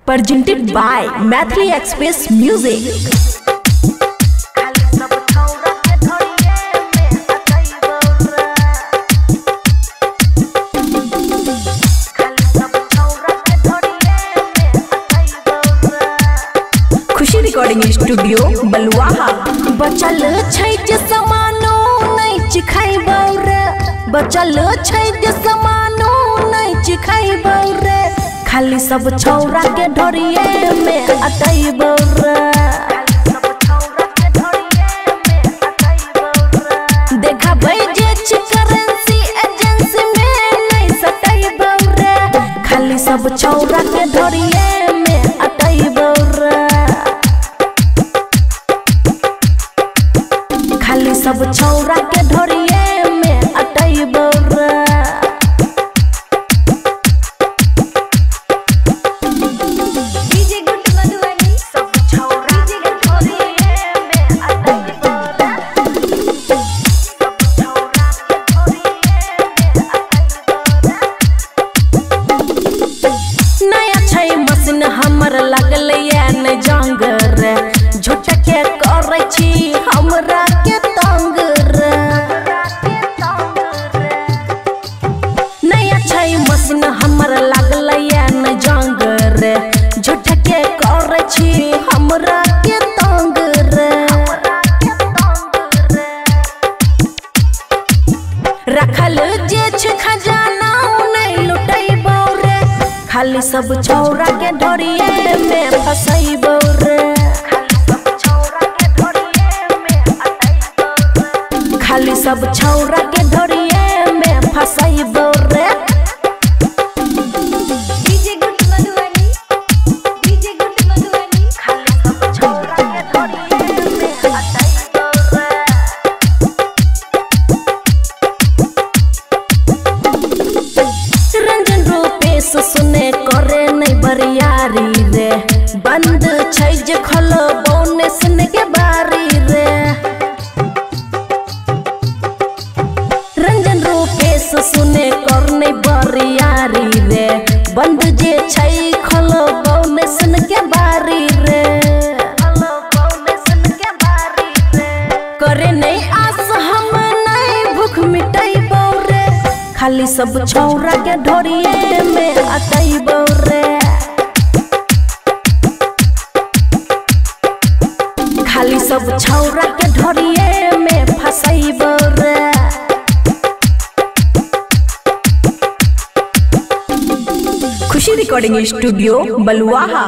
presented by Mathli Express Music. Khushi recording studio Baluaha. बचल छै जे समानो नहीं चिखाइबौ रे, बचल छै जे समानो नहीं चिखाइबौ रे, खाली सब छौरा के ढोरिए में अटैबौ रे। देखाबै जे छै करेंसी एजेंसी में नहीं सटैबौ रे, खाली सब छौरा के ढोरिए में अटैबौ रे, खाली सब छौरा के ढोरिए में अटैबौ रे। डीजे गुड मधुबनी सब छौरा के ढोरिए में अटैबौ रे, सब छौरा के ढोरिए में अटैबौ रे। नया छै मशीन हमर लगलै न जंग रे, झूठ के करै छी हमरा के तंग रे। नया छै मशीन हमर लगलै न जंग रे, झूठ के करै छी हमरा के तंग रे। रखल जे छै खजाना नहीं लुटैबौ रे, खाली सब छौरा के ढोरिए में फसैबौ रे, खाली सब छौरा के ढोरिए में फसैबौ रे। DJ good Madhubani, DJ good Madhubani खाली सब छौरा के ढोरिए में अटैबौ रे। रंजन रूपेश सुने करे नहीं बरियारी रे, बंद छै जे खोलबौ ने सुने के बारी रे। रंजन रूपेश सुने कर नहीं बरियारी रे, बंद जे छै खोलबौ ने सुने के बारी रे। करे नहीं आस हम नहीं भूख मिटैबौ रे, खाली सब छौरा के ढोरिए में अटैबौ रे, खाली सब छौरा के ढोरिए में फसैबौ रे। खुशी रिकॉर्डिंग स्टूडियो बलुआहा।